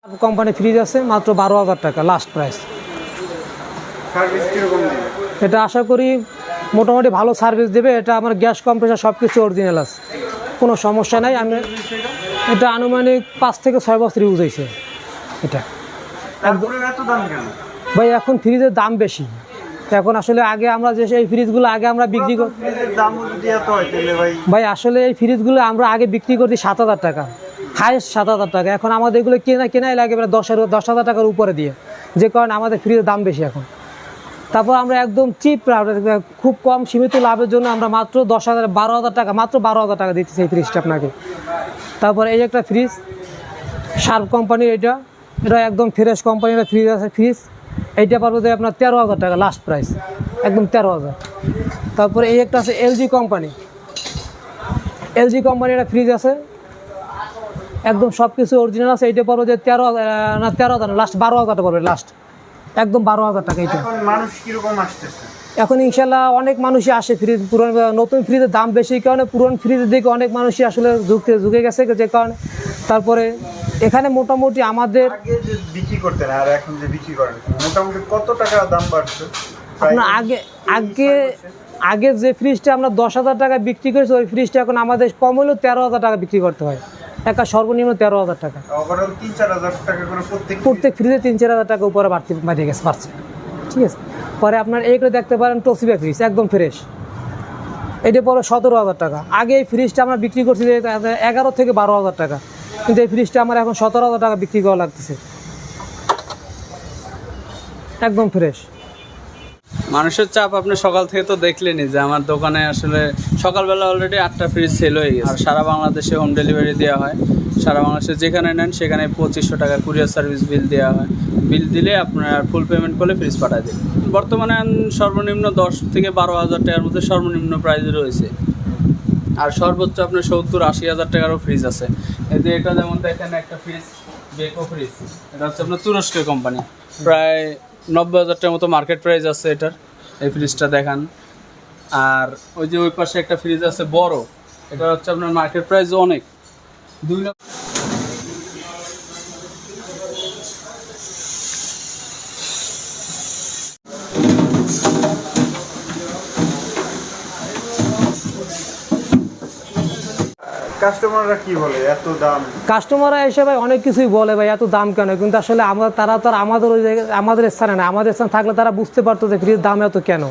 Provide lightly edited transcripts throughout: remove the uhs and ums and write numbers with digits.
Company fridge আছে মাত্র 12,000 টাকা লাস্ট প্রাইস। এটা আশা করি মোটামুটি ভালো সার্ভিস দেবে। এটা আমার গ্যাস কম্প্রেসার সব কিছু অরিজিনাল আছে, কোনো সমস্যা নাই। আমি এটা আনুমানিক 5 থেকে 6 বছর ইউজ হয়েছে এটা। ভাই এখন ফ্রিজের দাম বেশি। এখন আসলে আগে আমরা যে এই ফ্রিজগুলো আগে আমরা বিক্রি করছি ভাই, আসলে এই ফ্রিজগুলো আমরা আগে বিক্রি করছি 7,000 টাকা, হাইয়েস্ট 7,000 টাকা। এখন আমাদের এগুলো কেনাই লাগে 10,000 টাকার উপরে দিয়ে, যে কারণে আমাদের ফ্রিজের দাম বেশি এখন। তারপর আমরা একদম চিপ, খুব কম সীমিত লাভের জন্য আমরা মাত্র 12,000 টাকা, মাত্র 12,000 টাকা দিচ্ছি এই ফ্রিজটা আপনাকে। তারপর এই একটা ফ্রিজ শার্প কোম্পানির, এটা একদম ফ্রেশ কোম্পানির ফ্রিজ আছে। ফ্রিজ এইটা পারবো যে আপনার 13,000 টাকা লাস্ট প্রাইস, একদম 13,000। তারপরে এই একটা আছে এলজি কোম্পানির একটা ফ্রিজ আছে, একদম সব কিছু অরিজিনাল আছে। এইটা পারবো যে 13,000 লাস্ট 12,000 পড়বে লাস্ট, একদম 12,000 টাকা। এইটা মানুষ কিরকম আসতেছে এখন ইনশাল্লাহ অনেক মানুষই আসে ফ্রিজ, পুরনো নতুন ফ্রিজের দাম বেশি কারণে পুরনো ফ্রিজের দিকে অনেক মানুষই আসলে ঝুঁকে গেছে, যে কারণে। তারপরে এখানে মোটামুটি আমাদের বিক্রি করতেন আর এখন যে বিক্রি করেন মোটামুটি কত টাকা দাম বাড়ছে? আপনার আগে যে ফ্রিজটা আমরা 10,000 টাকা বিক্রি করেছি, ওই ফ্রিজটা এখন আমাদের কম হলেও 13,000 টাকা বিক্রি করতে হয়, একটা সর্বনিম্ন 13,000 টাকা। প্রত্যেক ফ্রিজে 3-4 হাজার টাকা উপরে বাড়ছে, ঠিক আছে। পরে আপনার এইগুলো দেখতে পারেন তোশিবা ফ্রিজ, একদম ফ্রেশ, এটা পরে 17,000 টাকা। আগে এই ফ্রিজটা আমরা বিক্রি করছি 11 থেকে 12,000 টাকা, কিন্তু এই ফ্রিজটা আমার এখন 17,000 টাকা বিক্রি করা লাগতেছে, একদম ফ্রেশ। মানুষের চাপ আপনি সকাল থেকে তো দেখলেনই যে আমার দোকানে আসলে সকালবেলা অলরেডি 8টা ফ্রিজ সেল হয়ে গেছে। আর সারা বাংলাদেশে হোম ডেলিভারি দেওয়া হয়, সারা বাংলাদেশে যেখানে নেন সেখানে 2500 টাকা কুরিয়ার সার্ভিস বিল দেওয়া হয়। বিল দিলে আপনার ফুল পেমেন্ট করলে ফ্রিজ পাঠিয়ে দেবে। বর্তমানে সর্বনিম্ন 10 থেকে 12,000 টাকার মধ্যে সর্বনিম্ন প্রাইস রয়েছে, আর সর্বোচ্চ আপনার 70-80 হাজার টাকারও ফ্রিজ আছে। এই যে এটা যেমন দেখেন একটা ফ্রিজ, বেকো ফ্রিজ, এটা হচ্ছে আপনার তুরস্কের কোম্পানি, প্রায় 90,000 টাকার মতো মার্কেট প্রাইস আছে এটার। এই ফ্রিজটা দেখান। আর ওই যে ওই পাশে একটা ফ্রিজ আছে বড়, এটা হচ্ছে আপনার মার্কেট প্রাইস অনেক, 2 লাখ। কাস্টমাররা কি বলে এত দাম? কাস্টমাররা এসে ভাই অনেক কিছুই বলে, ভাই এত দাম কেন, কিন্তু আসলে তারা তো আর আমাদের ওই জায়গায় আমাদের স্থানে না। আমাদের স্থানে থাকলে তারা বুঝতে পারতো যে ফ্রিজের দাম এত কেন।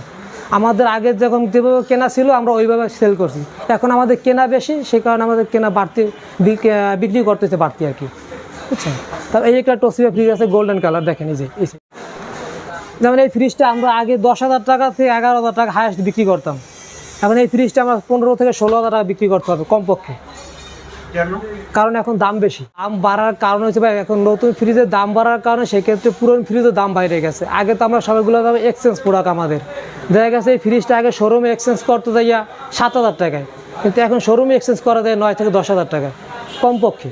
আমাদের আগে যখন যেভাবে কেনা ছিল আমরা ওইভাবে সেল করছি, এখন আমাদের কেনা বেশি, সে কারণে আমাদের কেনা বাড়তি, বিক্রি করতেছে বাড়তি আর কি, বুঝছেন। তারপর এই একটা তোশিবা ফ্রিজ আছে গোল্ডেন কালার, দেখেন এই যে যেমন এই ফ্রিজটা আমরা আগে 10,000 টাকা থেকে 11,000 টাকা হাইয়েস্ট বিক্রি করতাম, এখন এই ফ্রিজটা আমরা 15 থেকে 16,000 টাকা বিক্রি করতে হবে কমপক্ষে। কারণ এখন দাম বেশি, দাম বাড়ার কারণ হচ্ছে ভাই এখন নতুন ফ্রিজের দাম বাড়ার কারণে সেক্ষেত্রে পুরনো ফ্রিজের দাম বাইরে গেছে। আগে তো আমরা সবাইগুলো এক্সচেঞ্জ প্রোডাক্ট, আমাদের দেখা গেছে এই ফ্রিজটা আগে শোরুমে এক্সচেঞ্জ করতে যাইয়া 7,000 টাকায়, কিন্তু এখন শোরুমে এক্সচেঞ্জ করা যায় 9 থেকে 10,000 টাকায় কমপক্ষে।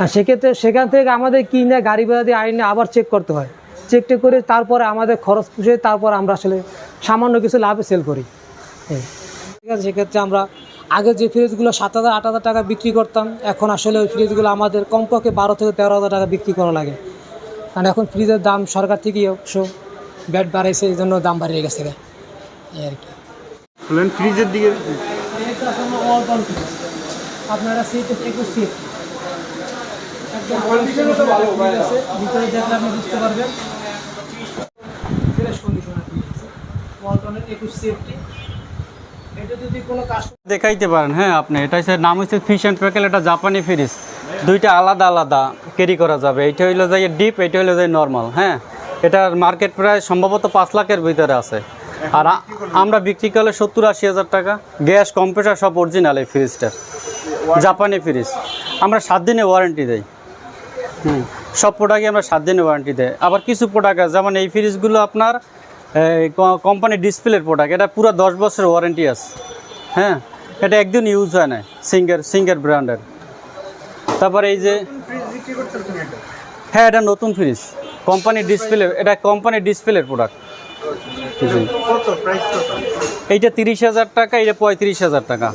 আর সেক্ষেত্রে সেখান থেকে আমাদের কিনে গাড়ি ভাড়া দিয়ে আইনে আবার চেক করতে হয়, চেকটা করে তারপরে আমাদের খরচ পুষে তারপর আমরা আসলে সামান্য কিছু লাভে সেল করি, ঠিক আছে। সেক্ষেত্রে আমরা আগে যে ফ্রিজগুলো 7,000-8,000 টাকা বিক্রি করতাম, এখন আসলে ওই ফ্রিজগুলো আমাদের কমপক্ষে 12 থেকে 13,000 টাকা বিক্রি করা লাগে, কারণ এখন ফ্রিজের দাম সরকার থেকেই অবশ্য ব্যাট বাড়াইছে, এই জন্য দাম বাড়িয়ে গেছে এই আর কি। ফ্রিজের দিকে আপনারা সিট 21 সিট ভিতরে দেখলে আপনি বুঝতে পারবেন, ফ্রেশ কন্ডিশনার ওয়ালটনের 21 সিফটি। দেখাইতে পারেন, হ্যাঁ আপনি। এটা হচ্ছে নাম হচ্ছে ফিশ অ্যান্ড প্যাকেল, এটা জাপানি ফ্রিজ, দুইটা আলাদা আলাদা ক্যারি করা যাবে। এইটা হইলো যাই ডিপ, এইটা হইলো যাই নর্মাল। হ্যাঁ, এটার মার্কেট প্রায় সম্ভবত 5 লাখের ভিতরে আছে, আর আমরা বিক্রি করলে 70-80 হাজার টাকা। গ্যাস কম্প্রেসার সব অরিজিনাল। এই ফ্রিজটা জাপানি ফ্রিজ, আমরা 7 দিনে ওয়ারেন্টি দেই। সব প্রোডাক্টই আমরা 7 দিনে ওয়ারেন্টি দেয়। আবার কিছু প্রোডাক্ট আছে, যেমন এই ফ্রিজগুলো আপনার কোম্পানি ডিসপ্লের প্রোডাক্ট, এটা পুরো 10 বছরের ওয়ারেন্টি আছে। হ্যাঁ, এটা একদিন ইউজ হয় না, সিঙ্গার ব্র্যান্ডের। তারপরে এই যে, হ্যাঁ এটা নতুন ফ্রিজ, কোম্পানি ডিসপ্লে, এটা কোম্পানি ডিসপ্লের প্রোডাক্ট। এইটা 30,000 টাকা, এটা 35,000 টাকা।